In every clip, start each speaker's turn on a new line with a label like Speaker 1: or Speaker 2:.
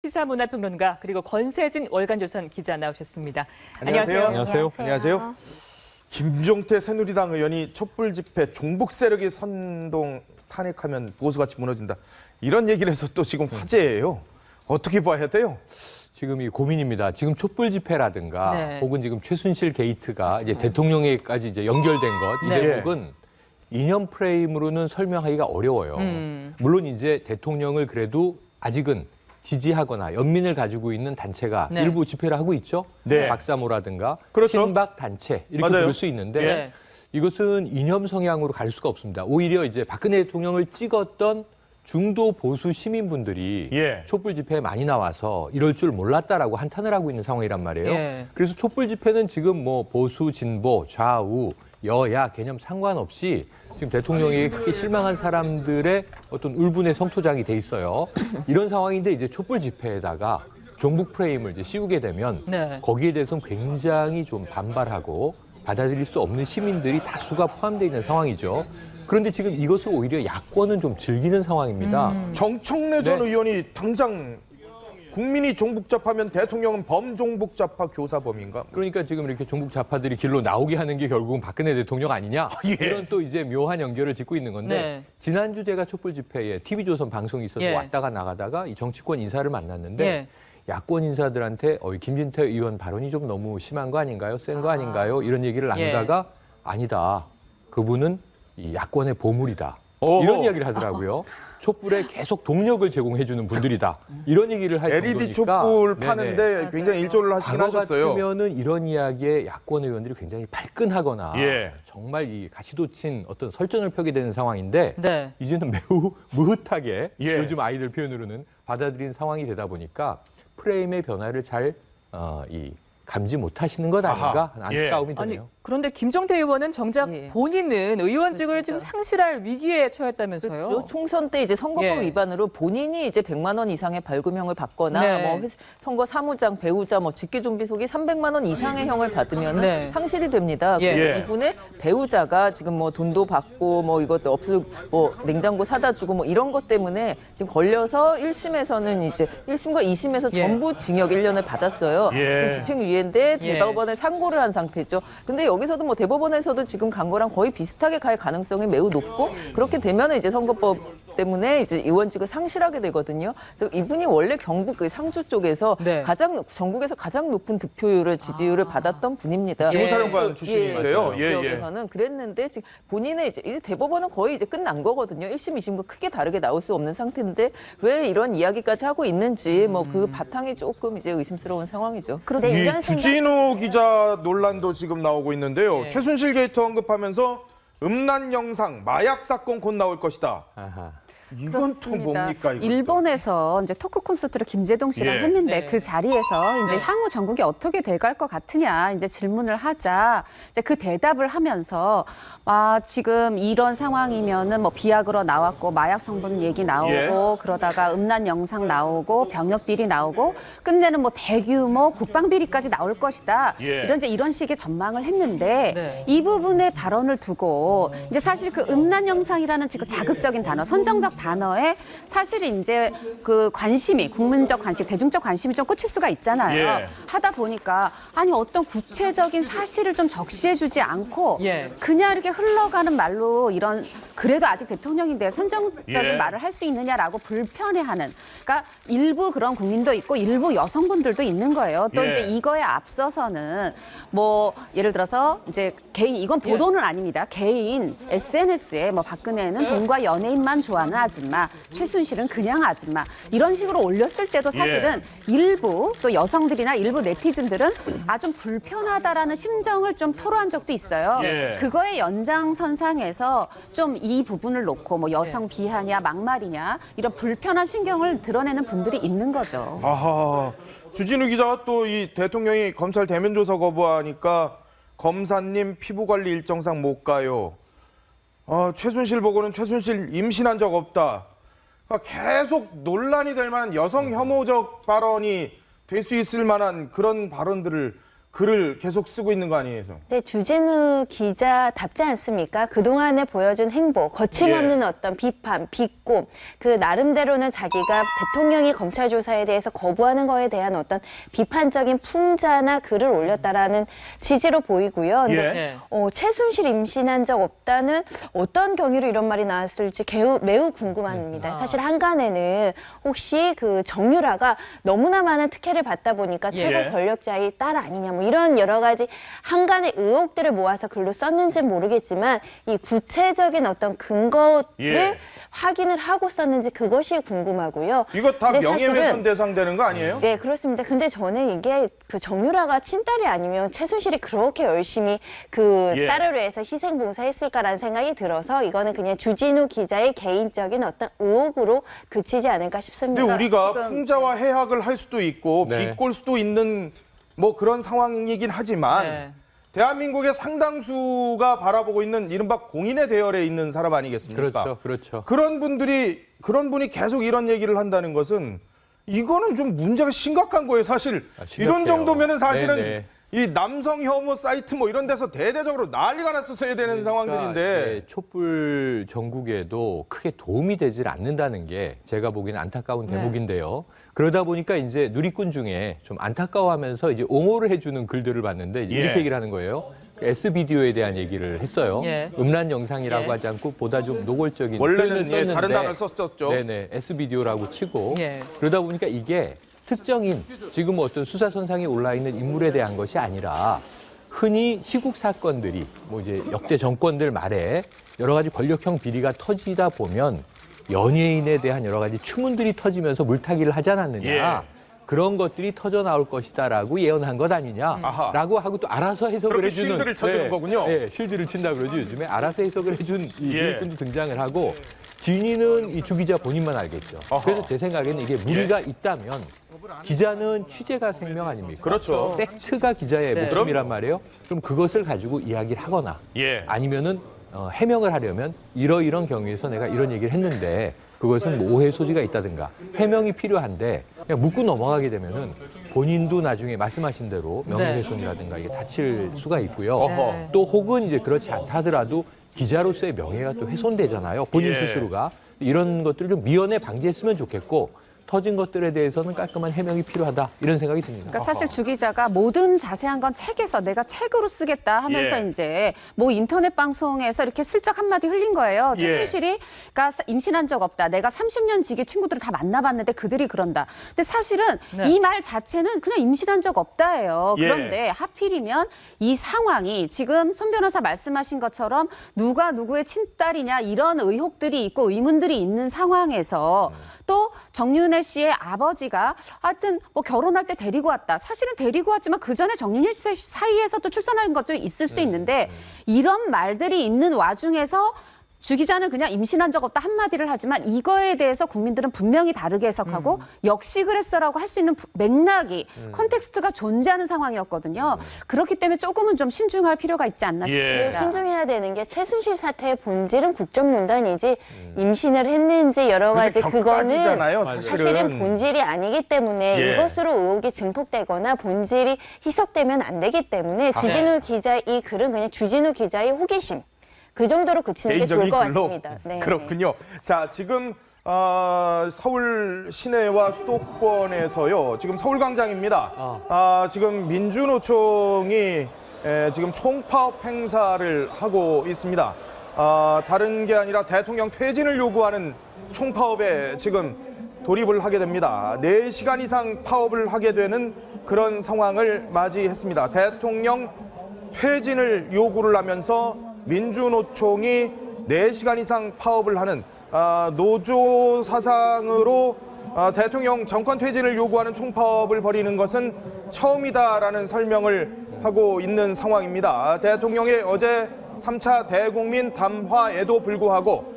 Speaker 1: 시사문화평론가 그리고 권세진 월간조선 기자 나오셨습니다.
Speaker 2: 안녕하세요.
Speaker 1: 안녕하세요.
Speaker 2: 안녕하세요. 김종태 새누리당 의원이 촛불 집회 종북 세력이 선동 탄핵하면 보수같이 무너진다. 이런 얘기를 해서 또 지금 화제예요. 어떻게 봐야 돼요?
Speaker 3: 지금 이 고민입니다. 지금 촛불 집회라든가
Speaker 1: 네.
Speaker 3: 혹은 지금 최순실 게이트가 이제 대통령에까지 이제 연결된 것, 이
Speaker 1: 네.
Speaker 3: 대목은 이념 프레임으로는 설명하기가 어려워요. 물론 이제 대통령을 그래도 아직은 지지하거나 연민을 가지고 있는 단체가
Speaker 1: 네.
Speaker 3: 일부 집회를 하고 있죠.
Speaker 2: 네.
Speaker 3: 박사모라든가
Speaker 2: 그렇죠.
Speaker 3: 친박 단체 이렇게
Speaker 2: 맞아요.
Speaker 3: 부를 수 있는데
Speaker 1: 네.
Speaker 3: 이것은 이념 성향으로 갈 수가 없습니다. 오히려 이제 박근혜 대통령을 찍었던 중도 보수 시민분들이
Speaker 2: 예.
Speaker 3: 촛불 집회에 많이 나와서 이럴 줄 몰랐다라고 한탄을 하고 있는 상황이란 말이에요.
Speaker 1: 예.
Speaker 3: 그래서 촛불 집회는 지금 뭐 보수, 진보, 좌우, 여야 개념 상관없이 지금 대통령에게 크게 실망한 사람들의 어떤 울분의 성토장이 돼 있어요. 이런 상황인데 이제 촛불 집회에다가 종북 프레임을 이제 씌우게 되면
Speaker 1: 네.
Speaker 3: 거기에 대해서는 굉장히 좀 반발하고 받아들일 수 없는 시민들이 다수가 포함되어 있는 상황이죠. 그런데 지금 이것을 오히려 야권은 좀 즐기는 상황입니다.
Speaker 2: 정청래 전
Speaker 3: 네.
Speaker 2: 의원이 당장 국민이 종북잡하면 대통령은 범종북잡하 교사범인가?
Speaker 3: 그러니까 지금 이렇게 종북 좌파들이 길로 나오게 하는 게 결국은 박근혜 대통령 아니냐?
Speaker 2: 예.
Speaker 3: 이런 또 이제 묘한 연결을 짓고 있는 건데
Speaker 1: 네.
Speaker 3: 지난주 제가 촛불 집회에 TV조선 방송이 있어서
Speaker 1: 예.
Speaker 3: 왔다가 나가다가 이 정치권 인사를 만났는데
Speaker 1: 예.
Speaker 3: 야권 인사들한테 김진태 의원 발언이 좀 너무 심한 거 아닌가요? 센 거 아닌가요? 이런 얘기를 나누다가 아니다. 그분은 이 야권의 보물이다.
Speaker 2: 어허.
Speaker 3: 이런 이야기를 하더라고요. 촛불에 계속 동력을 제공해주는 분들이다. 이런 얘기를 할
Speaker 2: LED
Speaker 3: 정도니까.
Speaker 2: 촛불
Speaker 3: 네네.
Speaker 2: 파는데 굉장히 일조를 하시긴
Speaker 3: 과거
Speaker 2: 하셨어요.
Speaker 3: 같으면은 이런 이야기에 야권 의원들이 굉장히 발끈하거나
Speaker 2: 예.
Speaker 3: 정말 이 가시도친 어떤 설전을 펴게 되는 상황인데
Speaker 1: 네.
Speaker 3: 이제는 매우 무흐하게
Speaker 2: 예.
Speaker 3: 요즘 아이들 표현으로는 받아들인 상황이 되다 보니까 프레임의 변화를 잘 감지 못하시는 것 아닌가 하는
Speaker 2: 예.
Speaker 3: 안타까움이
Speaker 1: 아니
Speaker 3: 드네요.
Speaker 1: 그런데 김종태 의원은 정작
Speaker 4: 예.
Speaker 1: 본인은 의원직을 지금 상실할 위기에 처했다면서요?
Speaker 4: 그렇죠. 총선 때 이제 선거법
Speaker 1: 예.
Speaker 4: 위반으로 본인이 이제 100만 원 이상의 벌금형을 받거나
Speaker 1: 네.
Speaker 4: 뭐 선거 사무장, 배우자, 뭐 직계 좀비 속이 300만 원 이상의 형을 받으면은
Speaker 1: 네.
Speaker 4: 상실이 됩니다.
Speaker 1: 예.
Speaker 4: 그래서
Speaker 2: 예.
Speaker 4: 이분의 배우자가 지금 뭐 돈도 받고 뭐 이것도 뭐 냉장고 사다 주고 뭐 이런 것 때문에 지금 걸려서 1심에서는 이제 1심과 2심에서
Speaker 1: 예.
Speaker 4: 전부 징역 1년을 받았어요.
Speaker 2: 예.
Speaker 4: 지금 집행유예인데
Speaker 1: 예.
Speaker 4: 대법원에 상고를 한 상태죠. 근데 여기서도 뭐 대법원에서도 지금 간 거랑 거의 비슷하게 갈 가능성이 매우 높고 그렇게 되면은 이제 선거법 때문에 이제 의원직을 상실하게 되거든요. 그래서 이분이 원래 경북 그 상주 쪽에서
Speaker 1: 네.
Speaker 4: 전국에서 가장 높은 득표율을 지지율을 받았던 분입니다.
Speaker 2: 기무사령관
Speaker 4: 예.
Speaker 2: 출신이세요?
Speaker 4: 예. 지역에서는 그랬는데 지금 본인의 이제 대법원은 거의 이제 끝난 거거든요. 1심, 2심과 크게 다르게 나올 수 없는 상태인데 왜 이런 이야기까지 하고 있는지 뭐 그 바탕이 조금 이제 의심스러운 상황이죠.
Speaker 5: 그런데
Speaker 2: 이
Speaker 5: 이런
Speaker 2: 주진우 기자 논란도 지금 나오고 있는데요.
Speaker 1: 네.
Speaker 2: 최순실 게이트 언급하면서 음란 영상, 마약 사건 곧 나올 것이다.
Speaker 3: 아하.
Speaker 2: 이건 또 뭡니까 이거?
Speaker 5: 일본에서 이제 토크 콘서트를 김재동 씨랑
Speaker 2: 예.
Speaker 5: 했는데
Speaker 1: 네.
Speaker 5: 그 자리에서 이제
Speaker 1: 네.
Speaker 5: 향후 전국이 어떻게 돼갈 것 같으냐 이제 질문을 하자 이제 그 대답을 하면서 지금 이런 상황이면은 뭐 비약으로 나왔고 마약 성분 얘기 나오고
Speaker 2: 예.
Speaker 5: 그러다가 음란 영상 나오고 병역 비리 나오고 끝내는 뭐 대규모 국방 비리까지 나올 것이다.
Speaker 2: 예.
Speaker 5: 이런 식의 전망을 했는데
Speaker 1: 네.
Speaker 5: 이 부분의 발언을 두고 이제 사실 그 음란 영상이라는 지금 자극적인 단어, 선정적 단어에 사실 이제 그 관심이 국민적 관심, 대중적 관심이 좀 꽂힐 수가 있잖아요.
Speaker 2: 예.
Speaker 5: 하다 보니까 아니 어떤 구체적인 사실을 좀 적시해주지 않고
Speaker 1: 예.
Speaker 5: 그냥 이렇게 흘러가는 말로 이런 그래도 아직 대통령인데 선정적인
Speaker 2: 예.
Speaker 5: 말을 할 수 있느냐라고 불편해하는 그러니까 일부 그런 국민도 있고 일부 여성분들도 있는 거예요. 또
Speaker 2: 예.
Speaker 5: 이제 이거에 앞서서는 뭐 예를 들어서 이제 개인 이건 보도는 아닙니다. 개인 SNS에 뭐 박근혜는 돈과 연예인만 좋아하는 아줌마, 최순실은 그냥 아줌마 이런 식으로 올렸을 때도 사실은 일부 또 여성들이나 일부 네티즌들은 좀 불편하다라는 심정을 좀 토로한 적도 있어요.
Speaker 2: 예.
Speaker 5: 그거의 연장선상에서 좀 이 부분을 놓고 뭐 여성 비하냐 막말이냐 이런 불편한 신경을 드러내는 분들이 있는 거죠.
Speaker 2: 아하, 주진우 기자가 또 이 대통령이 검찰 대면 조사 거부하니까 검사님 피부 관리 일정상 못 가요. 최순실 보고는 최순실 임신한 적 없다. 그러니까 계속 논란이 될 만한 여성 혐오적 발언이 될 수 있을 만한 그런 발언들을 글을 계속 쓰고 있는 거 아니에요?
Speaker 6: 네, 주진우 기자답지 않습니까? 그동안에 보여준 행보, 거침없는 어떤 비판, 비꼼, 그 나름대로는 자기가 대통령이 검찰 조사에 대해서 거부하는 거에 대한 어떤 비판적인 풍자나 글을 올렸다라는 취지로 보이고요. 근데 최순실 임신한 적 없다는 어떤 경위로 이런 말이 나왔을지 매우 궁금합니다. 사실 한간에는 혹시 그 정유라가 너무나 많은 특혜를 받다 보니까 최고 권력자의 딸 아니냐 뭐 이런 여러 가지 한간의 의혹들을 모아서 글로 썼는지는 모르겠지만 이 구체적인 어떤 근거를 확인을 하고 썼는지 그것이 궁금하고요.
Speaker 2: 이거 다
Speaker 6: 근데
Speaker 2: 명예훼손 대상 되는 거 아니에요?
Speaker 6: 네, 그렇습니다. 근데 저는 이게 그 정유라가 친딸이 아니면 최순실이 그렇게 열심히 그 딸을 위해서 희생봉사했을까라는 생각이 들어서 이거는 그냥 주진우 기자의 개인적인 어떤 의혹으로 그치지 않을까 싶습니다.
Speaker 2: 근데 우리가
Speaker 5: 지금-
Speaker 2: 풍자와 해학을 할 수도 있고
Speaker 3: 네.
Speaker 2: 비꼴 수도 있는 뭐 그런 상황이긴 하지만
Speaker 1: 네.
Speaker 2: 대한민국의 상당수가 바라보고 있는 이른바 공인의 대열에 있는 사람 아니겠습니까?
Speaker 3: 그렇죠.
Speaker 2: 그런 분이 계속 이런 얘기를 한다는 것은 이거는 좀 문제가 심각한 거예요. 사실
Speaker 3: 심각해요.
Speaker 2: 이런 정도면은 사실은
Speaker 3: 네네.
Speaker 2: 이 남성 혐오 사이트 뭐 이런 데서 대대적으로 난리가 났었어야 되는 상황들인데
Speaker 3: 네, 촛불 전국에도 크게 도움이 되질 않는다는 게 제가 보기에는 안타까운 대목인데요. 그러다 보니까 이제 누리꾼 중에 좀 안타까워하면서 이제 옹호를 해주는 글들을 봤는데 이렇게 얘기를 하는 거예요. S비디오에 대한 얘기를 했어요. 음란 영상이라고 하지 않고 보다 좀 노골적인 표현을
Speaker 2: 원래는
Speaker 3: 썼는데
Speaker 2: 다른 단어를 썼었죠.
Speaker 3: 네네, S비디오라고 치고
Speaker 1: 예.
Speaker 3: 그러다 보니까 이게 특정인 지금 뭐 어떤 수사선상에 올라 있는 인물에 대한 것이 아니라 흔히 시국 사건들이 뭐 이제 역대 정권들 말에 여러 가지 권력형 비리가 터지다 보면 연예인에 대한 여러 가지 추문들이 터지면서 물타기를 하지 않았느냐. 그런 것들이 터져 나올 것이다라고 예언한 것 아니냐라고 하고 또 알아서 해석을
Speaker 2: 그렇게
Speaker 3: 해주는
Speaker 2: 쉴드를 쳐주는 거군요.
Speaker 3: 네, 쉴드를 친다 그러죠. 요즘에 알아서 해석을 해준 이 누리꾼도 등장을 하고 진위는 이 주 기자 본인만 알겠죠. 그래서 제 생각에는 이게 무리가 있다면 기자는 취재가 생명 아닙니까?
Speaker 2: 그렇죠.
Speaker 3: 팩트가 기자의
Speaker 1: 네.
Speaker 3: 목숨이란 말이에요. 그럼 그것을 가지고 이야기를 하거나 아니면은 해명을 하려면 이러이런 경우에서 내가 이런 얘기를 했는데 그것은 뭐 오해 소지가 있다든가 해명이 필요한데 그냥 묻고 넘어가게 되면은 본인도 나중에 말씀하신 대로 명예훼손이라든가 이게 다칠 수가 있고요.
Speaker 1: 네.
Speaker 3: 또 혹은 이제 그렇지 않다 하더라도 기자로서의 명예가 또 훼손되잖아요. 본인 스스로가. 이런 것들을 좀 미연에 방지했으면 좋겠고 터진 것들에 대해서는 깔끔한 해명이 필요하다 이런 생각이 듭니다.
Speaker 5: 그러니까 사실 주 기자가 모든 자세한 건 책에서 내가 책으로 쓰겠다 하면서 이제 뭐 인터넷 방송에서 이렇게 슬쩍 한마디 흘린 거예요. 최순실이 그러니까 임신한 적 없다. 내가 30년 지기 친구들을 다 만나봤는데 그들이 그런다. 근데 사실은 이 말 자체는 그냥 임신한 적 없다예요. 그런데 하필이면 이 상황이 지금 손 변호사 말씀하신 것처럼 누가 누구의 친딸이냐 이런 의혹들이 있고 의문들이 있는 상황에서 또 정윤혜 씨의 아버지가 하여튼 뭐 결혼할 때 데리고 왔다. 사실은 데리고 왔지만 그 전에 정윤혜 씨 사이에서 또 출산한 것도 있을 수 있는데 이런 말들이 있는 와중에서 주 기자는 그냥 임신한 적 없다 한마디를 하지만 이거에 대해서 국민들은 분명히 다르게 해석하고 역시 그랬어라고 할 수 있는 맥락이 컨텍스트가 존재하는 상황이었거든요. 그렇기 때문에 조금은 좀 신중할 필요가 있지 않나 싶습니다.
Speaker 6: 신중해야 되는 게 최순실 사태의 본질은 국정농단이지 임신을 했는지 여러 가지 그거는
Speaker 2: 격가지잖아요,
Speaker 6: 사실은 본질이 아니기 때문에 이것으로 의혹이 증폭되거나 본질이 희석되면 안 되기 때문에 주진우 기자의 이 글은 그냥 주진우 기자의 호기심 그 정도로 그치는 게 좋을 것 같습니다. 네.
Speaker 2: 그렇군요. 자, 지금 서울 시내와 수도권에서요. 지금 서울광장입니다. 지금 민주노총이 지금 총파업 행사를 하고 있습니다. 다른 게 아니라 대통령 퇴진을 요구하는 총파업에 지금 돌입을 하게 됩니다. 4시간 이상 파업을 하게 되는 그런 상황을 맞이했습니다. 대통령 퇴진을 요구를 하면서 민주노총이 4시간 이상 파업을 하는 노조 사상으로 대통령 정권 퇴진을 요구하는 총파업을 벌이는 것은 처음이다라는 설명을 하고 있는 상황입니다. 대통령의 어제 3차 대국민 담화에도 불구하고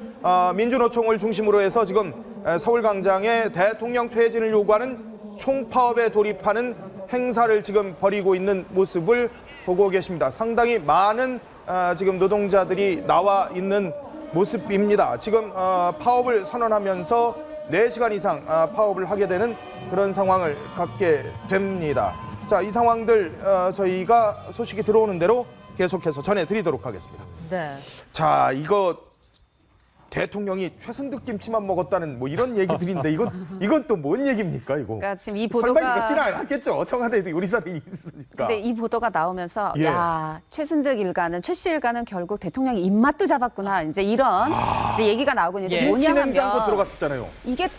Speaker 2: 민주노총을 중심으로 해서 지금 서울광장에 대통령 퇴진을 요구하는 총파업에 돌입하는 행사를 지금 벌이고 있는 모습을 보고 계십니다. 상당히 많은 지금 노동자들이 나와 있는 모습입니다. 지금 파업을 선언하면서 4시간 이상 파업을 하게 되는 그런 상황을 갖게 됩니다. 자, 이 상황들 저희가 소식이 들어오는 대로 계속해서 전해드리도록 하겠습니다.
Speaker 1: 네.
Speaker 2: 자, 이거 대통령이 최순득 김치만 먹었다는 뭐 이런 얘기들인데 이건 또 뭔 얘기입니까 이거?
Speaker 5: 그러니까 지금 이
Speaker 2: 설마
Speaker 5: 보도가
Speaker 2: 이렇지는 않았겠죠. 청와대에도 요리사들이 있으니까.
Speaker 5: 근데 이 보도가 나오면서
Speaker 2: 예.
Speaker 5: 야 최순득 일가는 최 씨 일가는 결국 대통령이 입맛도 잡았구나 이제 이런 이제 얘기가 나오고 있는데
Speaker 1: 예.
Speaker 5: 뭐냐
Speaker 2: 김치 냉장고
Speaker 5: 하면
Speaker 2: 들어갔었잖아요.
Speaker 5: 이게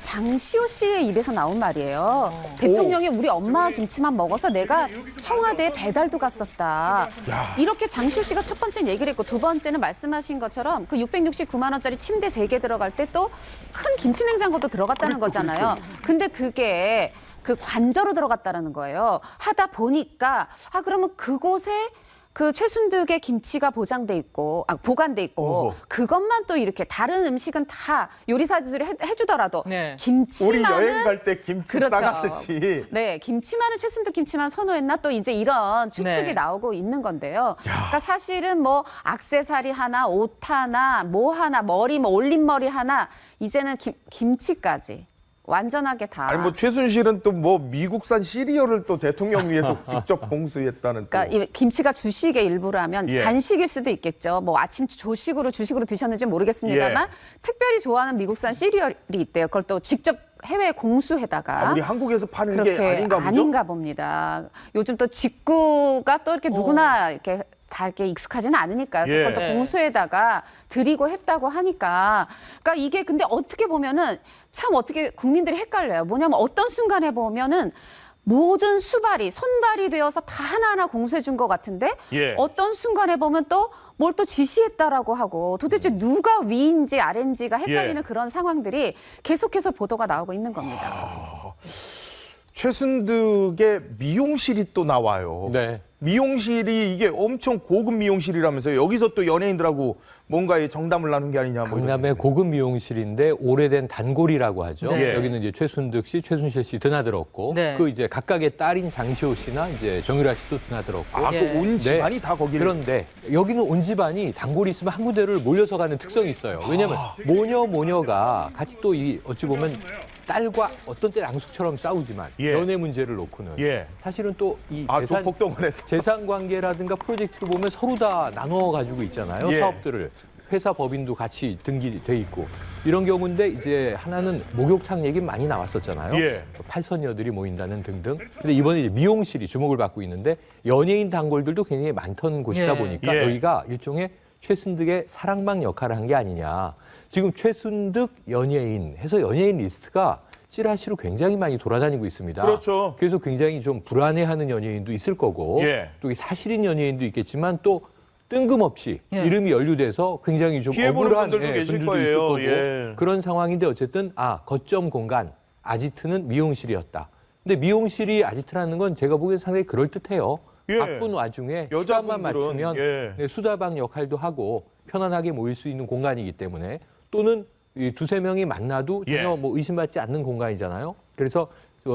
Speaker 5: 장시호 씨의 입에서 나온 말이에요. 대통령이 우리 엄마 김치만 먹어서 내가 청와대에 배달도 갔었다.
Speaker 2: 야.
Speaker 5: 이렇게 장시호 씨가 첫 번째는 얘기를 했고 두 번째는 말씀하신 것처럼 그 669만 원짜리 침대 3개 들어갈 때 또 큰 김치 냉장고도 들어갔다는 거잖아요. 근데 그게 그 관저로 들어갔다는 거예요. 하다 보니까 그러면 그곳에 그 최순득의 김치가 보장돼 있고 보관돼 있고
Speaker 2: 어허.
Speaker 5: 그것만 또 이렇게 다른 음식은 다 요리사들이 해주더라도
Speaker 1: 네.
Speaker 2: 우리 여행
Speaker 5: 김치만은
Speaker 2: 갈 때 김치
Speaker 5: 그렇죠.
Speaker 2: 싸갔듯이.
Speaker 5: 네, 김치만은 최순득 김치만 선호했나 또 이제 이런 추측이
Speaker 1: 네.
Speaker 5: 나오고 있는 건데요. 그러니까 사실은 뭐 액세서리 하나, 옷 하나, 뭐 하나, 머리 뭐 올림머리 하나 이제는 김치까지 완전하게 다.
Speaker 2: 아니 뭐 최순실은 또 뭐 미국산 시리얼을 또 대통령 위해서 직접 공수했다는. 또.
Speaker 5: 그러니까 이 김치가 주식의 일부라면
Speaker 2: 예.
Speaker 5: 간식일 수도 있겠죠. 뭐 아침 주식으로 드셨는지 모르겠습니다만
Speaker 2: 예.
Speaker 5: 특별히 좋아하는 미국산 시리얼이 있대요. 그걸 또 직접 해외 공수해다가
Speaker 2: 우리 한국에서 파는 게
Speaker 5: 그렇게
Speaker 2: 아닌가 보죠?
Speaker 5: 아닌가 봅니다. 요즘 또 직구가 또 이렇게 누구나 이렇게 다 이렇게 익숙하지는 않으니까요. 그래서
Speaker 2: 예.
Speaker 5: 그걸 또 공수에다가 드리고 했다고 하니까. 그러니까 이게 근데 어떻게 보면은 참 어떻게 국민들이 헷갈려요. 뭐냐면 어떤 순간에 보면은 모든 수발이 손발이 되어서 다 하나하나 공수해 준 것 같은데
Speaker 2: 예.
Speaker 5: 어떤 순간에 보면 또 뭘 또 지시했다라고 하고 도대체 누가 위인지 아래인지가 헷갈리는
Speaker 2: 예.
Speaker 5: 그런 상황들이 계속해서 보도가 나오고 있는 겁니다.
Speaker 2: 최순득의 미용실이 또 나와요.
Speaker 3: 네.
Speaker 2: 미용실이 이게 엄청 고급 미용실이라면서요. 여기서 또 연예인들하고 뭔가의 정담을 나눈 게 아니냐. 뭐
Speaker 3: 강남의
Speaker 2: 이런.
Speaker 3: 고급 미용실인데 오래된 단골이라고 하죠.
Speaker 1: 네.
Speaker 3: 여기는 이제 최순득 씨, 최순실 씨 드나들었고
Speaker 1: 네.
Speaker 3: 그 이제 각각의 딸인 장시호 씨나 이제 정유라 씨도 드나들었고.
Speaker 2: 그
Speaker 1: 예.
Speaker 2: 온 집안이
Speaker 3: 네.
Speaker 2: 다 거기를.
Speaker 3: 그런데 여기는 온 집안이 단골이 있으면 한 군데를 몰려서 가는 특성이 있어요. 왜냐하면 모녀가 같이 또 이 어찌 보면 딸과 어떤 때 랑숙처럼 싸우지만
Speaker 2: 예.
Speaker 3: 연애 문제를 놓고는
Speaker 2: 예.
Speaker 3: 사실은 또 이
Speaker 2: 조폭동원해서.
Speaker 3: 재산 관계라든가 프로젝트를 보면 서로 다 나눠 가지고 있잖아요.
Speaker 2: 예.
Speaker 3: 사업들을 회사 법인도 같이 등기돼 있고 이런 경우인데 이제 하나는 목욕탕 얘기 많이 나왔었잖아요.
Speaker 2: 예.
Speaker 3: 팔선녀들이 모인다는 등등. 근데 이번에 이제 미용실이 주목을 받고 있는데 연예인 단골들도 굉장히 많던 곳이다
Speaker 1: 예.
Speaker 3: 보니까
Speaker 2: 예.
Speaker 3: 여기가 일종의 최순득의 사랑방 역할을 한 게 아니냐. 지금 최순득 연예인 해서 연예인 리스트가 찌라시로 굉장히 많이 돌아다니고 있습니다.
Speaker 2: 그렇죠.
Speaker 3: 그래서 굉장히 좀 불안해하는 연예인도 있을 거고
Speaker 2: 예.
Speaker 3: 또 이게 사실인 연예인도 있겠지만 또 뜬금없이
Speaker 1: 예.
Speaker 3: 이름이 연루돼서 굉장히 좀
Speaker 2: 피해보는
Speaker 3: 억울한
Speaker 2: 분들도 계실
Speaker 3: 분들도
Speaker 2: 거예요.
Speaker 3: 있을 거고
Speaker 2: 예.
Speaker 3: 그런 상황인데 어쨌든 거점 공간 아지트는 미용실이었다. 근데 미용실이 아지트라는 건 제가 보기엔 상당히 그럴듯해요.
Speaker 2: 예.
Speaker 3: 바쁜 와중에 시간만
Speaker 2: 여자분들은,
Speaker 3: 맞추면
Speaker 2: 예.
Speaker 3: 네, 수다방 역할도 하고 편안하게 모일 수 있는 공간이기 때문에 또는 이 두세 명이 만나도 전혀
Speaker 2: 예.
Speaker 3: 뭐 의심받지 않는 공간이잖아요. 그래서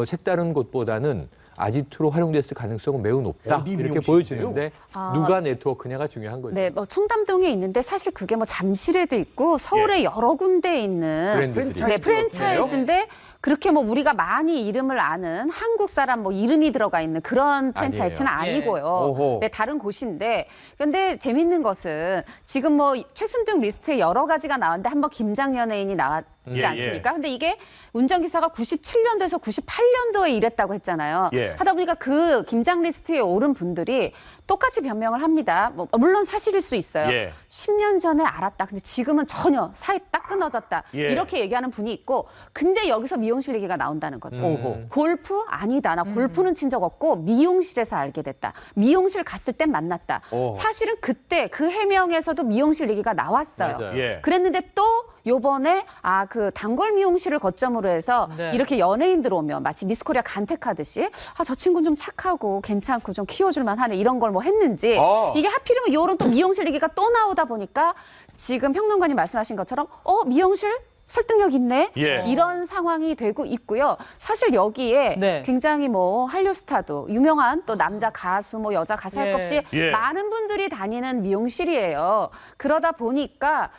Speaker 3: 색다른 곳보다는 아지트로 활용됐을 가능성은 매우 높다.
Speaker 2: 어디
Speaker 3: 이렇게
Speaker 2: 미용실이세요?
Speaker 3: 보여지는데 누가 네트워크냐가 중요한 거죠.
Speaker 5: 네, 뭐 청담동에 있는데 사실 그게 뭐 잠실에도 있고 서울에 여러 군데 있는
Speaker 3: 브랜드들이.
Speaker 5: 네, 프랜차이즈인데 그렇게 뭐 우리가 많이 이름을 아는 한국 사람 뭐 이름이 들어가 있는 그런 프랜차이즈는
Speaker 3: 아니에요.
Speaker 5: 아니고요.
Speaker 2: 오호.
Speaker 5: 네, 다른 곳인데 근데 재밌는 것은 지금 뭐 최순득 리스트에 여러 가지가 나왔는데 한번 김장 연예인이 나왔지
Speaker 2: 예,
Speaker 5: 않습니까? 근데 이게 운전기사가 97년도에서 98년도에 일했다고 했잖아요.
Speaker 2: 예.
Speaker 5: 하다 보니까 그 김장 리스트에 오른 분들이 똑같이 변명을 합니다. 뭐 물론 사실일 수 있어요.
Speaker 2: 예.
Speaker 5: 10년 전에 알았다. 근데 지금은 전혀 사이 딱 끊어졌다.
Speaker 2: 예.
Speaker 5: 이렇게 얘기하는 분이 있고 근데 여기서 미용실 얘기가 나온다는 거죠.
Speaker 2: 오호.
Speaker 5: 골프? 아니다. 나 골프는 친 적 없고 미용실에서 알게 됐다. 미용실 갔을 땐 만났다.
Speaker 2: 오.
Speaker 5: 사실은 그때 그 해명에서도 미용실 얘기가 나왔어요.
Speaker 3: 맞아요.
Speaker 2: 예.
Speaker 5: 그랬는데 또 요번에 그 단골 미용실을 거점으로 해서
Speaker 1: 네.
Speaker 5: 이렇게 연예인들 오면 마치 미스코리아 간택하듯이 저 친구는 좀 착하고 괜찮고 좀 키워줄만 하네 이런 걸 뭐 했는지 이게 하필이면 요런 또 미용실 얘기가 또 나오다 보니까 지금 평론가님 말씀하신 것처럼 미용실 설득력 있네
Speaker 2: 예.
Speaker 5: 이런 상황이 되고 있고요. 사실 여기에
Speaker 1: 네.
Speaker 5: 굉장히 뭐 한류 스타도 유명한 또 남자 가수 뭐 여자 가수 할 것 없이
Speaker 2: 예.
Speaker 5: 많은 분들이 다니는 미용실이에요. 그러다 보니까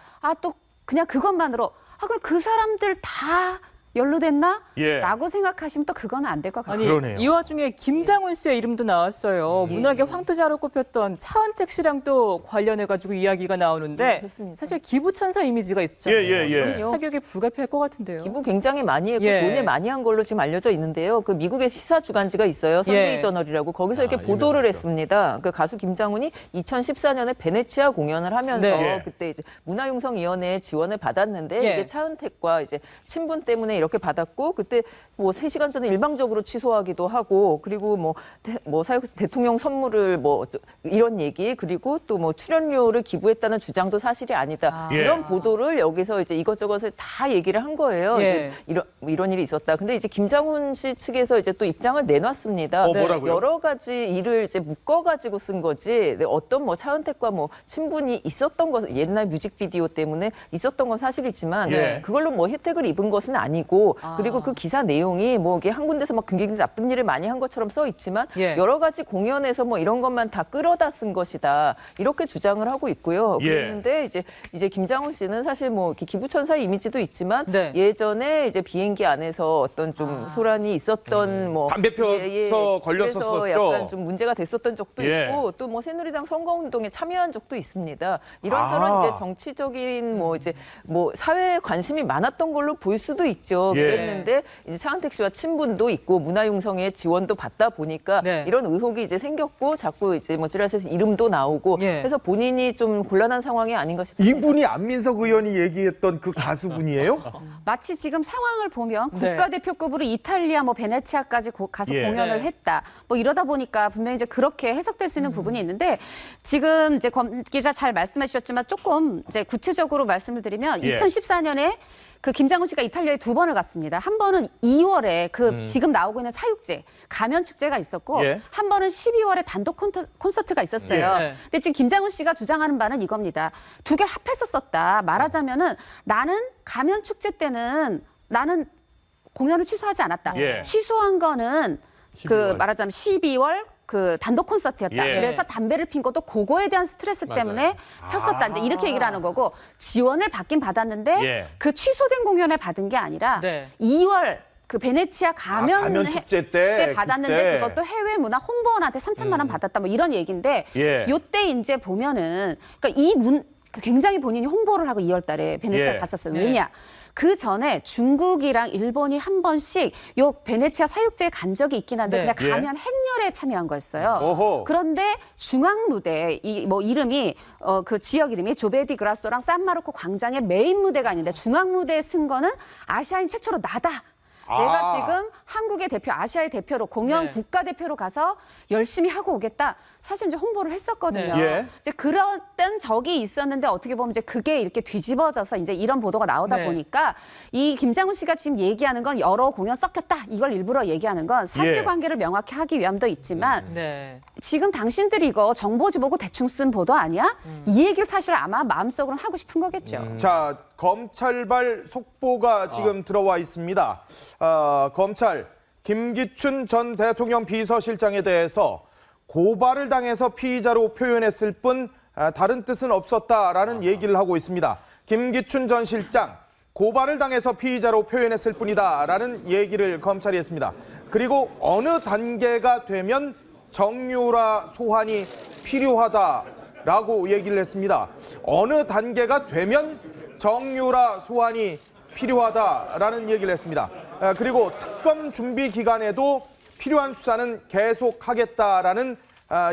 Speaker 5: 또 그냥 그것만으로 그럼 그 사람들 다 연루됐나?
Speaker 2: 예.
Speaker 5: 라고 생각하시면 또 그건 안 될 것 같아요.
Speaker 1: 아니,
Speaker 2: 그러네요.
Speaker 1: 이 와중에 김장훈 씨의 이름도 나왔어요. 문학의 황토자로 꼽혔던 차은택 씨랑 또 관련해가지고 이야기가 나오는데
Speaker 4: 그렇습니다.
Speaker 1: 사실 기부천사 이미지가 있었잖아요.
Speaker 2: 예.
Speaker 1: police 타격에 불가피할 것 같은데요.
Speaker 4: 기부 굉장히 많이 했고
Speaker 1: 예.
Speaker 4: 좋은 일 많이 한 걸로 지금 알려져 있는데요. 그 미국의 시사 주간지가 있어요. 선데이
Speaker 1: 예.
Speaker 4: 저널이라고 거기서 이렇게 보도를
Speaker 3: 유명하죠.
Speaker 4: 했습니다. 그 가수 김장훈이 2014년에 베네치아 공연을 하면서
Speaker 1: 네.
Speaker 4: 그때 이제 문화융성위원회의 지원을 받았는데
Speaker 1: 예.
Speaker 4: 이게 차은택과 이제 친분 때문에 이렇게 받았고 그때 뭐 3시간 전에 일방적으로 취소하기도 하고 그리고 뭐 사회 대통령 선물을 뭐 이런 얘기 그리고 또 뭐 출연료를 기부했다는 주장도 사실이 아니다.
Speaker 1: 아.
Speaker 4: 이런 보도를 여기서 이제 이것저것을 다 얘기를 한 거예요.
Speaker 1: 예.
Speaker 4: 이제 이런 일이 있었다. 근데 이제 김장훈 씨 측에서 이제 또 입장을 내놨습니다.
Speaker 2: 뭐라고요?
Speaker 4: 여러 가지 일을 이제 묶어가지고 쓴 거지. 어떤 뭐 차은택과 뭐 친분이 있었던 것, 옛날 뮤직비디오 때문에 있었던 건 사실이지만
Speaker 2: 예.
Speaker 4: 그걸로 뭐 혜택을 입은 것은 아니고 그리고 그 기사 내용이 뭐 이게 한 군데서 막 굉장히 나쁜 일을 많이 한 것처럼 써 있지만
Speaker 1: 예.
Speaker 4: 여러 가지 공연에서 뭐 이런 것만 다 끌어다 쓴 것이다. 이렇게 주장을 하고 있고요.
Speaker 2: 예.
Speaker 4: 그랬는데 이제 김장훈 씨는 사실 뭐 이렇게 기부천사 이미지도 있지만
Speaker 1: 네.
Speaker 4: 예전에 이제 비행기 안에서 어떤 좀 소란이 있었던 뭐
Speaker 2: 담배 펴서 걸렸었었죠.
Speaker 4: 그래서 약간 좀 문제가 됐었던 적도
Speaker 2: 예.
Speaker 4: 있고 또 뭐 새누리당 선거운동에 참여한 적도 있습니다. 이런저런 이제 정치적인 뭐 이제 뭐 사회에 관심이 많았던 걸로 볼 수도 있죠.
Speaker 2: 예.
Speaker 4: 그랬는데 이제 차은택 씨와 친분도 있고 문화융성의 지원도 받다 보니까
Speaker 1: 네.
Speaker 4: 이런 의혹이 이제 생겼고 자꾸 이제 뭐 찌라시에서 이름도 나오고
Speaker 1: 예.
Speaker 4: 그래서 본인이 좀 곤란한 상황이 아닌가 싶습니다.
Speaker 2: 이분이 안민석 의원이 얘기했던 그 가수분이에요?
Speaker 5: 마치 지금 상황을 보면
Speaker 1: 네.
Speaker 5: 국가대표급으로 이탈리아 뭐 베네치아까지 가서
Speaker 2: 예.
Speaker 5: 공연을
Speaker 1: 네.
Speaker 5: 했다. 뭐 이러다 보니까 분명히 이제 그렇게 해석될 수 있는 부분이 있는데 지금 이제 검 기자 잘 말씀해 주셨지만 조금 이제 구체적으로 말씀을 드리면
Speaker 2: 예.
Speaker 5: 2014년에 그 김장훈 씨가 이탈리아에 2번을 갔습니다. 한 번은 2월에 그 지금 나오고 있는 사육제 가면 축제가 있었고
Speaker 2: 예.
Speaker 5: 한 번은 12월에 단독 콘서트가 있었어요.
Speaker 1: 예.
Speaker 5: 근데 지금 김장훈 씨가 주장하는 바는 이겁니다. 두 개를 합해서 썼다. 말하자면은 나는 가면 축제 때는 나는 공연을 취소하지 않았다.
Speaker 2: 예.
Speaker 5: 취소한 거는 그
Speaker 3: 12월.
Speaker 5: 말하자면 12월 그 단독 콘서트였다.
Speaker 2: 예.
Speaker 5: 그래서 담배를 핀 것도 그거에 대한 스트레스
Speaker 3: 맞아요.
Speaker 5: 때문에 폈었다. 이제 이렇게 얘기를 하는 거고 지원을 받긴 받았는데
Speaker 2: 예.
Speaker 5: 그 취소된 공연에 받은 게 아니라
Speaker 1: 네.
Speaker 5: 2월 그 베네치아
Speaker 2: 가면 축제 때
Speaker 5: 받았는데
Speaker 2: 그때.
Speaker 5: 그것도 해외 문화 홍보원한테 3천만 원 받았다. 뭐 이런 얘기인데
Speaker 2: 예.
Speaker 5: 요때 이제 보면은 그러니까 굉장히 본인이 홍보를 하고 2월 달에 베네치아를
Speaker 2: 예.
Speaker 5: 갔었어요.
Speaker 1: 네.
Speaker 5: 왜냐? 그 전에 중국이랑 일본이 한 번씩 요 베네치아 사육제에 간 적이 있긴 한데
Speaker 1: 네.
Speaker 5: 그냥 가면 행렬에 참여한 거였어요.
Speaker 2: 오호.
Speaker 5: 그런데 중앙 무대 이 뭐 이름이 그 지역 이름이 조베디 그라소랑 산마르코 광장의 메인 무대가 있는데 중앙 무대에 쓴 거는 아시아인 최초로 나다. 내가 지금 한국의 대표, 아시아의 대표로 공연
Speaker 1: 네.
Speaker 5: 국가대표로 가서 열심히 하고 오겠다. 사실 이제 홍보를 했었거든요.
Speaker 2: 네. 예.
Speaker 5: 이제 그런 적이 있었는데 어떻게 보면 이제 그게 이렇게 뒤집어져서 이제 이런 보도가 나오다
Speaker 1: 네.
Speaker 5: 보니까 이 김장훈 씨가 지금 얘기하는 건 여러 공연 섞였다. 이걸 일부러 얘기하는 건 사실관계를 명확히 하기 위함도 있지만
Speaker 1: 네.
Speaker 5: 지금 당신들이 이거 정보지 보고 대충 쓴 보도 아니야? 이 얘기를 사실 아마 마음속으로는 하고 싶은 거겠죠.
Speaker 2: 자, 검찰발 속보가 지금 들어와 있습니다. 검찰 김기춘 전 대통령 비서실장에 대해서 고발을 당해서 피의자로 표현했을 뿐 다른 뜻은 없었다라는 얘기를 하고 있습니다. 김기춘 전 실장 고발을 당해서 피의자로 표현했을 뿐이다라는 얘기를 검찰이 했습니다. 그리고 어느 단계가 되면 정유라 소환이 필요하다라고 얘기를 했습니다. 어느 단계가 되면 정유라 소환이 필요하다라는 얘기를 했습니다. 그리고 특검 준비 기간에도 필요한 수사는 계속하겠다라는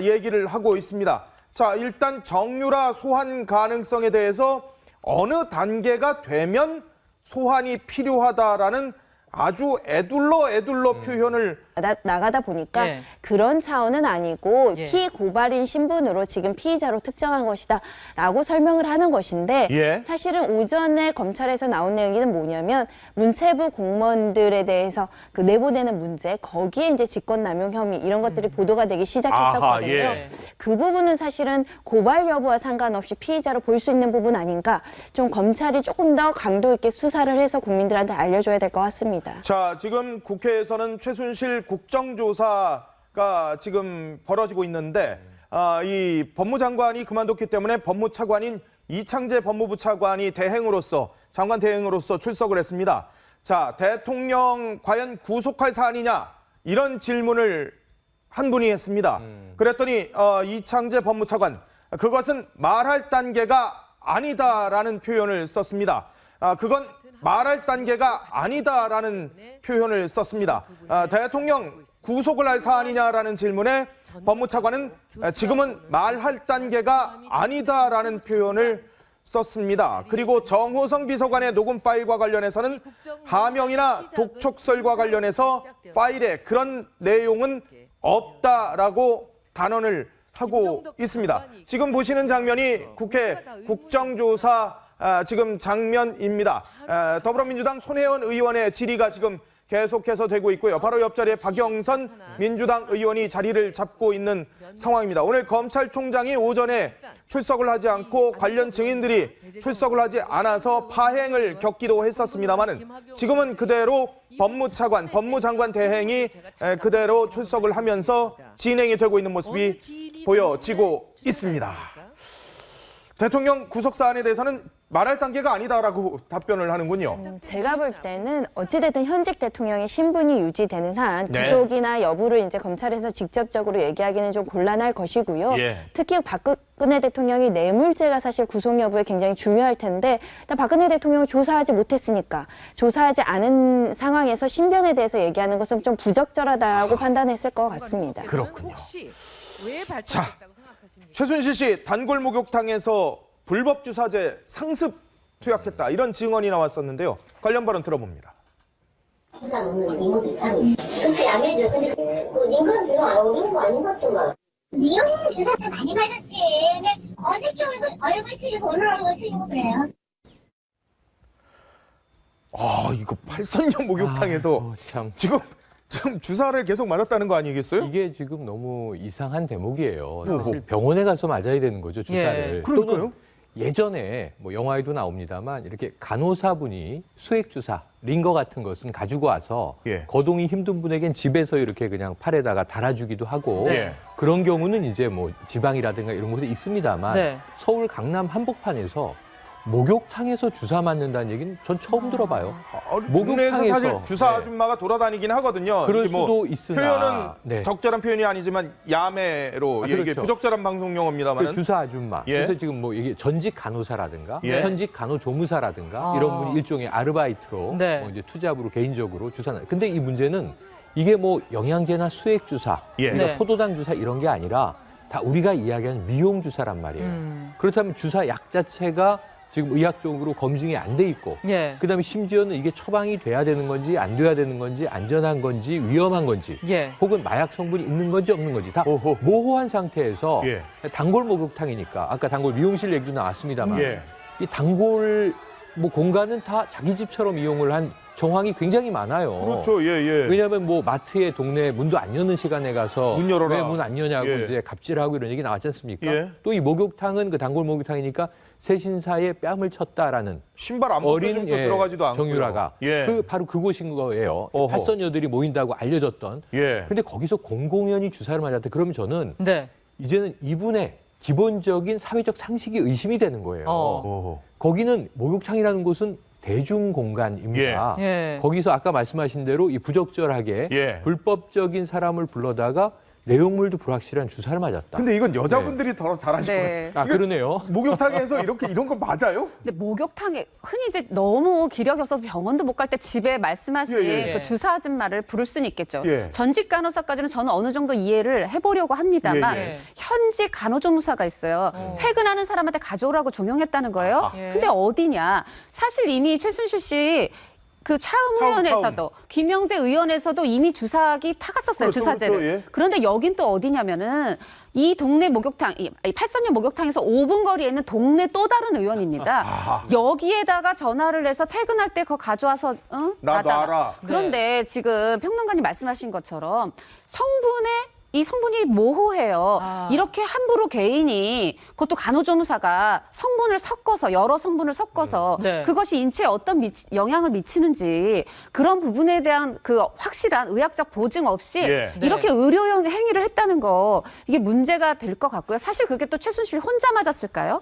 Speaker 2: 얘기를 하고 있습니다. 자, 일단 정유라 소환 가능성에 대해서 어느 단계가 되면 소환이 필요하다라는 아주 애둘러 표현을
Speaker 6: 나가다 보니까
Speaker 1: 예.
Speaker 6: 그런 차원은 아니고
Speaker 1: 예.
Speaker 6: 피고발인 신분으로 지금 피의자로 특정한 것이다 라고 설명을 하는 것인데
Speaker 2: 예.
Speaker 6: 사실은 오전에 검찰에서 나온 내용은 뭐냐면 문체부 공무원들에 대해서 그 내보내는 문제 거기에 이제 직권남용 혐의 이런 것들이 보도가 되기 시작했었거든요.
Speaker 2: 아하, 예.
Speaker 6: 그 부분은 사실은 고발 여부와 상관없이 피의자로 볼 수 있는 부분 아닌가 좀 검찰이 조금 더 강도 있게 수사를 해서 국민들한테 알려줘야 될 것 같습니다.
Speaker 2: 자, 지금 국회에서는 최순실 국정조사가 지금 벌어지고 있는데 이 법무장관이 그만뒀기 때문에 법무차관인 이창재 법무부 차관이 장관 대행으로서 출석을 했습니다. 자, 대통령 과연 구속할 사안이냐? 이런 질문을 한 분이 했습니다. 그랬더니 이창재 법무차관, 그것은 말할 단계가 아니다라는 표현을 썼습니다. 그건 말할 단계가 아니다라는 표현을 썼습니다. 대통령 구속을 할 사안이냐라는 질문에 법무차관은 지금은 말할 단계가 아니다라는 표현을 썼습니다. 그리고 정호성 비서관의 녹음 파일과 관련해서는 하명이나 독촉설과 관련해서 파일에 그런 내용은 없다라고 단언을 하고 있습니다. 지금 보시는 장면이 국회 국정조사 지금 장면입니다. 더불어민주당 손혜원 의원의 질의가 지금 계속해서 되고 있고요. 바로 옆자리에 박영선 민주당 의원이 자리를 잡고 있는 상황입니다. 오늘 검찰총장이 오전에 출석을 하지 않고 관련 증인들이 출석을 하지 않아서 파행을 겪기도 했었습니다만은 지금은 그대로 법무차관, 법무장관 대행이 그대로 출석을 하면서 진행이 되고 있는 모습이 보여지고 있습니다. 대통령 구속 사안에 대해서는 말할 단계가 아니다라고 답변을 하는군요.
Speaker 6: 제가 볼 때는 어찌됐든 현직 대통령의 신분이 유지되는 한
Speaker 2: 네.
Speaker 6: 구속이나 여부를 이제 검찰에서 직접적으로 얘기하기는 좀 곤란할 것이고요.
Speaker 2: 예.
Speaker 6: 특히 박근혜 대통령이 뇌물죄가 사실 구속 여부에 굉장히 중요할 텐데 일단 박근혜 대통령을 조사하지 못했으니까 조사하지 않은 상황에서 신변에 대해서 얘기하는 것은 좀 부적절하다고 판단했을 것 같습니다.
Speaker 2: 그렇군요.
Speaker 7: 혹시 왜 발표했다고
Speaker 2: 자,
Speaker 7: 생각하십니까?
Speaker 2: 최순실 씨 단골 목욕탕에서 불법 주사제 상습 투약했다 이런 증언이 나왔었는데요. 관련 발언 들어봅니다.
Speaker 8: 수사 없는 이모들 따로 그렇게 안 해줘. 근데 뭐 인간 별로 안 어려운 거 아닌 것 같더만. 니형 주사제 많이 맞았지. 근데 어저께 얼굴 치리고 오늘 얼굴 치리고 그래요.
Speaker 2: 이거 팔선녀 목욕탕에서
Speaker 3: 참.
Speaker 2: 지금 주사를 계속 맞았다는 거 아니겠어요?
Speaker 3: 이게 지금 너무 이상한 대목이에요.
Speaker 2: 어허.
Speaker 3: 사실 병원에 가서 맞아야 되는 거죠, 주사를.
Speaker 1: 예,
Speaker 2: 그러니까요.
Speaker 3: 또는 예전에 뭐 영화에도 나옵니다만 이렇게 간호사분이 수액 주사, 링거 같은 것은 가지고 와서
Speaker 2: 예.
Speaker 3: 거동이 힘든 분에겐 집에서 이렇게 그냥 팔에다가 달아주기도 하고
Speaker 2: 네.
Speaker 3: 그런 경우는 이제 뭐 지방이라든가 이런 곳에 있습니다만
Speaker 1: 네.
Speaker 3: 서울 강남 한복판에서 목욕탕에서 주사 맞는다는 얘기는 전 처음 들어봐요.
Speaker 2: 목욕탕에서 사실
Speaker 3: 목욕탕에서,
Speaker 2: 주사
Speaker 3: 네.
Speaker 2: 아줌마가 돌아다니긴 하거든요.
Speaker 3: 그럴
Speaker 2: 이게 뭐
Speaker 3: 수도 있으나
Speaker 2: 표현은
Speaker 3: 네.
Speaker 2: 적절한 표현이 아니지만 야매로 이게
Speaker 3: 그렇죠.
Speaker 2: 부적절한 방송 용어입니다만
Speaker 3: 그 주사 아줌마.
Speaker 2: 예.
Speaker 3: 그래서 지금 뭐 이게 전직 간호사라든가
Speaker 2: 예.
Speaker 3: 현직 간호조무사라든가
Speaker 1: 아.
Speaker 3: 이런 분이 일종의 아르바이트로
Speaker 1: 네.
Speaker 3: 뭐 이제 투잡으로 개인적으로 주사. 근데 이 문제는 이게 뭐 영양제나 수액 주사,
Speaker 2: 예.
Speaker 3: 그러니까
Speaker 1: 네.
Speaker 3: 포도당 주사 이런 게 아니라 다 우리가 이야기하는 미용 주사란 말이에요. 그렇다면 주사 약 자체가 지금 의학적으로 검증이 안 돼 있고
Speaker 1: 예.
Speaker 3: 그다음에 심지어는 이게 처방이 돼야 되는 건지 안 돼야 되는 건지 안전한 건지 위험한 건지
Speaker 1: 예.
Speaker 3: 혹은 마약 성분이 있는 건지 없는 건지 다
Speaker 2: 오호.
Speaker 3: 모호한 상태에서
Speaker 2: 예.
Speaker 3: 단골 목욕탕이니까 아까 단골 미용실 얘기도 나왔습니다만
Speaker 2: 예.
Speaker 3: 이 단골 뭐 공간은 다 자기 집처럼 이용을 한 정황이 굉장히 많아요.
Speaker 2: 그렇죠. 예, 예.
Speaker 3: 왜냐하면 뭐 마트에 동네 문도 안 여는 시간에 가서
Speaker 2: 문 열어라.
Speaker 3: 왜 문 안 여냐고
Speaker 2: 예.
Speaker 3: 이제 갑질하고 이런 얘기 나왔지 않습니까?
Speaker 2: 예.
Speaker 3: 또 이 목욕탕은 그 단골 목욕탕이니까 새신사에 뺨을 쳤다라는
Speaker 2: 신발 안 벗겨주면
Speaker 3: 어린
Speaker 2: 또 들어가지도 않고
Speaker 3: 정유라가
Speaker 2: 예.
Speaker 3: 바로 그곳인 거예요.
Speaker 2: 어허.
Speaker 3: 팔선녀들이 모인다고 알려졌던.
Speaker 2: 예.
Speaker 3: 근데 거기서 공공연히 주사를 맞았다. 그러면 저는
Speaker 1: 네.
Speaker 3: 이제는 이분의 기본적인 사회적 상식이 의심이 되는 거예요.
Speaker 2: 오호.
Speaker 3: 거기는 목욕탕이라는 곳은 대중공간입니다.
Speaker 1: 예.
Speaker 3: 거기서 아까 말씀하신 대로 이 부적절하게
Speaker 2: 예.
Speaker 3: 불법적인 사람을 불러다가 내용물도 불확실한 주사를 맞았다.
Speaker 2: 근데 이건 여자분들이 더 잘하실 것
Speaker 5: 네.
Speaker 2: 같아요.
Speaker 3: 아 그러네요.
Speaker 2: 목욕탕에서 이런 거 맞아요?
Speaker 5: 근데 목욕탕에 흔히 이제 너무 기력이 없어서 병원도 못 갈 때 집에 말씀하신
Speaker 2: 예, 예.
Speaker 5: 그 주사 아줌마를 부를 수는 있겠죠.
Speaker 2: 예.
Speaker 5: 전직 간호사까지는 저는 어느 정도 이해를 해보려고 합니다만
Speaker 2: 예,
Speaker 1: 예.
Speaker 5: 현직 간호조무사가 있어요. 퇴근하는 사람한테 가져오라고 종용했다는 거예요.
Speaker 2: 아하.
Speaker 1: 예.
Speaker 5: 근데 어디냐? 사실 이미 최순실 씨 그 차움의원에서도 김영재 의원에서도 이미 주사기 타갔었어요.
Speaker 2: 그렇죠,
Speaker 5: 주사제를.
Speaker 2: 그렇죠, 예.
Speaker 5: 그런데 여긴 또 어디냐면은 이 동네 목욕탕, 이 팔선녀 목욕탕에서 5분 거리에 있는 동네 또 다른 의원입니다. 여기에다가 전화를 해서 퇴근할 때 그거 가져와서
Speaker 2: 나
Speaker 5: 놔다가.
Speaker 2: 놔라.
Speaker 5: 그런데 지금 평론가님 말씀하신 것처럼 이 성분이 모호해요.
Speaker 1: 아.
Speaker 5: 이렇게 함부로 개인이 그것도 간호조무사가 여러 성분을 섞어서
Speaker 1: 네.
Speaker 5: 그것이 인체에 어떤 영향을 미치는지 그런 부분에 대한 그 확실한 의학적 보증 없이
Speaker 2: 예.
Speaker 5: 이렇게 의료용 행위를 했다는 거 이게 문제가 될 것 같고요. 사실 그게 또 최순실 혼자 맞았을까요?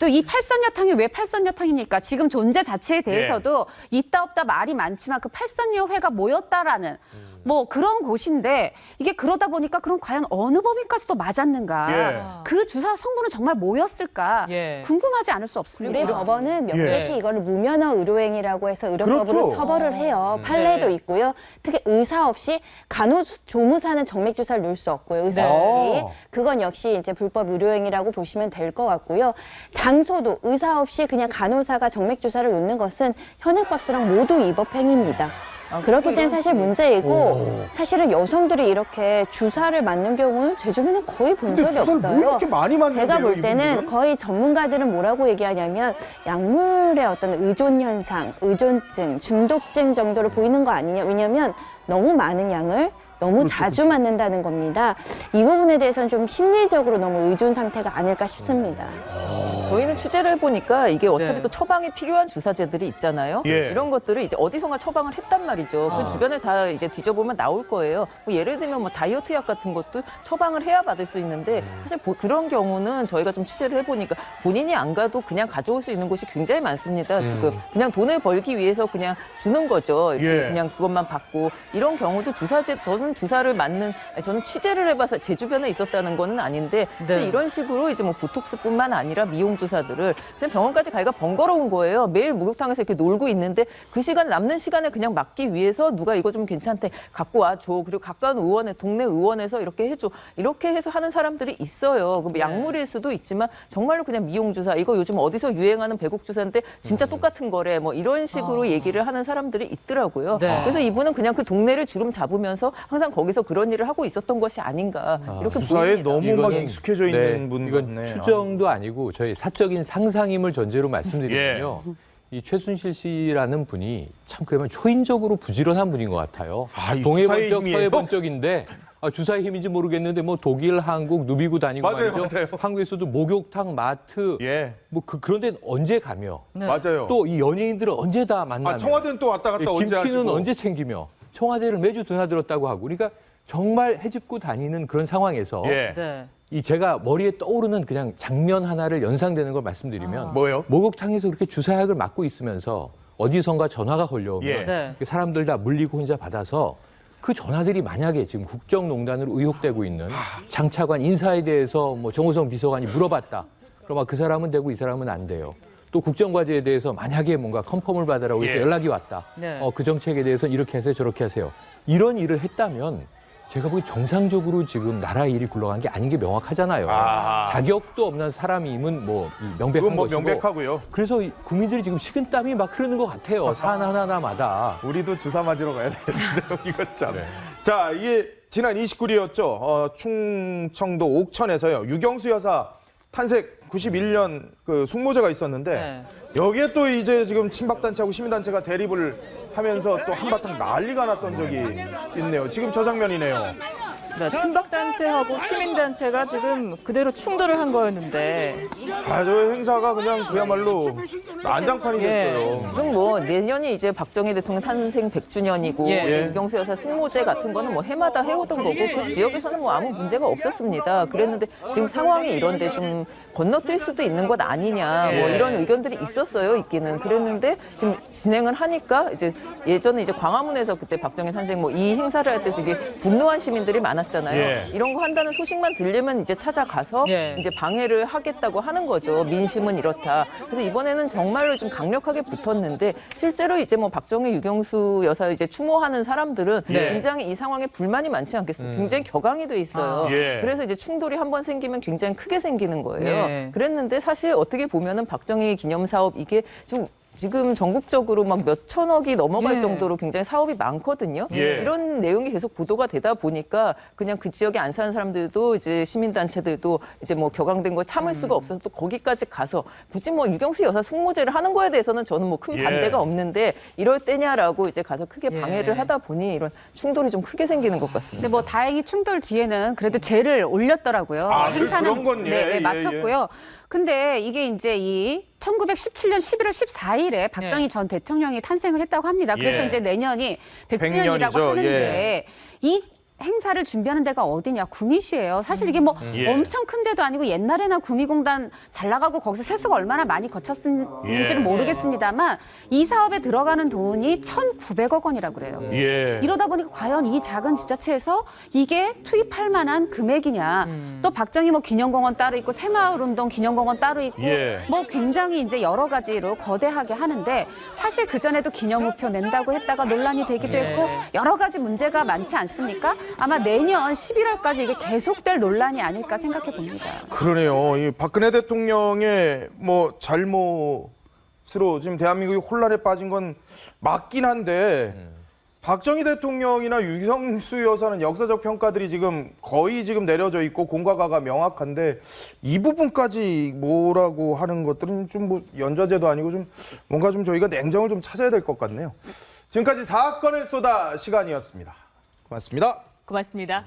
Speaker 5: 또 이 팔선여탕이 왜 팔선여탕입니까? 지금 존재 자체에 대해서도 있다 없다 말이 많지만 그 팔선여회가 모였다라는 뭐 그런 곳인데 이게 그러다 보니까 그럼 과연 어느 법인까지도 맞았는가? 그 주사 성분은 정말 뭐였을까? 궁금하지 않을 수 없습니다.
Speaker 6: 우리 법원은 명백히 이거를 무면허 의료행위라고 해서 의료법으로
Speaker 2: 그렇죠.
Speaker 6: 처벌을 해요. 판례도 있고요. 특히 의사 없이 간호조무사는 정맥 주사를 놓을 수 없고요. 의사 없이 그건 역시 이제 불법 의료행위라고 보시면 될 것 같고요. 장소도 의사 없이 그냥 간호사가 정맥 주사를 놓는 것은 현행법상 모두 위법 행위입니다. 그렇기 때문에 사실 문제이고 사실은 여성들이 이렇게 주사를 맞는 경우는 제 주변에 거의 본 적이
Speaker 2: 주사를 뭐
Speaker 6: 없어요.
Speaker 2: 이렇게 많이 맞는데요,
Speaker 6: 제가 볼 때는
Speaker 2: 이분들은?
Speaker 6: 거의 전문가들은 뭐라고 얘기하냐면 약물의 어떤 의존 현상, 의존증, 중독증 정도로 보이는 거 아니냐. 왜냐하면 너무 많은 양을 너무 자주 맞는다는 겁니다. 이 부분에 대해서는 좀 심리적으로 너무 의존 상태가 아닐까 싶습니다.
Speaker 4: 저희는 취재를 해보니까 이게 어차피 또 처방이 필요한 주사제들이 있잖아요. 이런 것들을 이제 어디선가 처방을 했단 말이죠. 그 주변에 다 이제 뒤져보면 나올 거예요. 뭐 예를 들면 뭐 다이어트 약 같은 것도 처방을 해야 받을 수 있는데 사실 그런 경우는 저희가 좀 취재를 해보니까 본인이 안 가도 그냥 가져올 수 있는 곳이 굉장히 많습니다. 지금 그냥 돈을 벌기 위해서 그냥 주는 거죠. 이렇게 그냥 그것만 받고 이런 경우도 저는 주사를 맞는 저는 취재를 해봐서 제 주변에 있었다는 거는 아닌데 근데 이런 식으로 이제 뭐 보톡스뿐만 아니라 미용 주사들을 그냥 병원까지 가기가 번거로운 거예요. 매일 목욕탕에서 이렇게 놀고 있는데 그 시간 남는 시간에 그냥 맞기 위해서 누가 이거 좀 괜찮대 갖고 와줘. 그리고 가까운 의원에 동네 의원에서 이렇게 해줘. 이렇게 해서 하는 사람들이 있어요. 그럼 약물일 수도 있지만 정말로 그냥 미용 주사 이거 요즘 어디서 유행하는 배국 주사인데 진짜 똑같은 거래. 뭐 이런 식으로 얘기를 하는 사람들이 있더라고요. 그래서 이분은 그냥 그 동네를 주름 잡으면서 항상 거기서 그런 일을 하고 있었던 것이 아닌가 이렇게
Speaker 2: 주사에
Speaker 4: 보입니다.
Speaker 2: 너무 막
Speaker 3: 이거는-
Speaker 2: 익숙해져 있는 분
Speaker 3: 이건
Speaker 2: 같네요.
Speaker 3: 추정도 아니고 저희 사적인 상상임을 전제로 말씀드리면요. 이 최순실 씨라는 분이 참 그러면 초인적으로 부지런한 분인 것 같아요.
Speaker 2: 이
Speaker 3: 동해
Speaker 2: 주사의
Speaker 3: 번쩍
Speaker 2: 힘이에요?
Speaker 3: 서해 번쩍인데 주사의 힘인지 모르겠는데 뭐 독일, 한국 누비고 다니고
Speaker 2: 맞아요,
Speaker 3: 말이죠.
Speaker 2: 맞아요.
Speaker 3: 한국에서도 목욕탕, 마트 뭐 그런 데는 언제 가며
Speaker 2: 맞아요.
Speaker 3: 또 이 연예인들은 언제 다 만나며
Speaker 2: 청와대는 또 왔다 갔다 언제
Speaker 3: 김치는
Speaker 2: 하시고.
Speaker 3: 언제 챙기며 청와대를 매주 드나들었다고 하고 그러니까 정말 해집고 다니는 그런 상황에서 이 제가 머리에 떠오르는 그냥 장면 하나를 연상되는 걸 말씀드리면
Speaker 2: 뭐요?
Speaker 3: 목욕탕에서 그렇게 주사약을 맞고 있으면서 어디선가 전화가 걸려오면 사람들 다 물리고 혼자 받아서 그 전화들이 만약에 지금 국정농단으로 의혹되고 있는 장차관 인사에 대해서 뭐 정호성 비서관이 물어봤다. 그러면 그 사람은 되고 이 사람은 안 돼요. 또 국정과제에 대해서 만약에 뭔가 컨펌을 받으라고 해서 연락이 왔다. 그 정책에 대해서 이렇게 하세요 저렇게 하세요. 이런 일을 했다면 제가 보기 정상적으로 지금 나라 일이 굴러간 게 아닌 게 명확하잖아요. 자격도 없는 사람임은 뭐 명백한
Speaker 2: 그건 뭐
Speaker 3: 것이고.
Speaker 2: 명백하고요.
Speaker 3: 그래서 국민들이 지금 식은땀이 막 흐르는 것 같아요. 산 하나하나마다.
Speaker 2: 우리도 주사 맞으러 가야 되겠는데요. 이거 참. 자, 이게 지난 29일이었죠. 충청도 옥천에서요. 유경수 여사 탄색 91년 그 숙모제가 있었는데 여기에 또 이제 지금 친박단체하고 시민단체가 대립을 하면서 또 한바탕 난리가 났던 적이 있네요. 지금 저 장면이네요.
Speaker 1: 친박단체하고 시민단체가 지금 그대로 충돌을 한 거였는데
Speaker 2: 저 행사가 그냥 그야말로 난장판이 됐어요.
Speaker 4: 지금 뭐 내년이 이제 박정희 대통령 탄생 100주년이고 이제 유경수 여사 승모제 같은 거는 뭐 해마다 해오던 거고 그 지역에서는 뭐 아무 문제가 없었습니다. 그랬는데 지금 상황이 이런데 좀 건너뛸 수도 있는 것 아니냐 뭐 이런 의견들이 있었어요. 있기는 그랬는데 지금 진행을 하니까 이제 예전에 이제 광화문에서 그때 박정희 탄생 뭐 이 행사를 할 때 되게 분노한 시민들이 많았잖아요. 이런 거 한다는 소식만 들리면 이제 찾아가서 이제 방해를 하겠다고 하는 거죠. 민심은 이렇다. 그래서 이번에는 정말로 좀 강력하게 붙었는데 실제로 이제 뭐 박정희 유경수 여사 이제 추모하는 사람들은 굉장히 이 상황에 불만이 많지 않겠습니까? 굉장히 격앙이 돼 있어요. 그래서 이제 충돌이 한번 생기면 굉장히 크게 생기는 거예요. 그랬는데 사실 어떻게 보면은 박정희 기념 사업 이게 지금 전국적으로 막 몇 천억이 넘어갈 정도로 굉장히 사업이 많거든요. 이런 내용이 계속 보도가 되다 보니까 그냥 그 지역에 안 사는 사람들도 이제 시민단체들도 이제 뭐 격앙된 거 참을 수가 없어서 또 거기까지 가서 굳이 뭐 유경수 여사 숙모제를 하는 거에 대해서는 저는 뭐 큰 반대가 없는데 이럴 때냐라고 이제 가서 크게 방해를 하다 보니 이런 충돌이 좀 크게 생기는 것 같습니다.
Speaker 5: 근데 뭐 다행히 충돌 뒤에는 그래도 죄를 올렸더라고요. 행사는
Speaker 2: 그런 건
Speaker 5: 마쳤고요. 근데 이게 이제 이 1917년 11월 14일에 박정희 전 대통령이 탄생을 했다고 합니다. 그래서 이제 내년이 100주년이라고
Speaker 2: 100년이죠.
Speaker 5: 하는데 이 행사를 준비하는 데가 어디냐, 구미시예요. 사실 이게 뭐
Speaker 2: 예.
Speaker 5: 엄청 큰 데도 아니고 옛날에나 구미공단 잘 나가고 거기서 세수가 얼마나 많이 거쳤는지는
Speaker 2: 예.
Speaker 5: 모르겠습니다만 이 사업에 들어가는 돈이 1,900억 원이라고 그래요.
Speaker 2: 예.
Speaker 5: 이러다 보니까 과연 이 작은 지자체에서 이게 투입할 만한 금액이냐. 또 박정희 뭐 기념공원 따로 있고 새마을운동 기념공원 따로 있고
Speaker 2: 예.
Speaker 5: 뭐 굉장히 이제 여러 가지로 거대하게 하는데 사실 그전에도 기념우표 낸다고 했다가 논란이 되기도 했고 여러 가지 문제가 많지 않습니까? 아마 내년 11월까지 이게 계속될 논란이 아닐까 생각해 봅니다.
Speaker 2: 그러네요. 이 박근혜 대통령의 뭐 잘못으로 지금 대한민국이 혼란에 빠진 건 맞긴 한데 박정희 대통령이나 유성수 여사는 역사적 평가들이 지금 거의 지금 내려져 있고 공과가가 명확한데 이 부분까지 뭐라고 하는 것들은 좀 뭐 연좌제도 아니고 좀 뭔가 좀 저희가 냉정을 좀 찾아야 될 것 같네요. 지금까지 사건을 쏟아 시간이었습니다. 고맙습니다.
Speaker 1: 고맙습니다.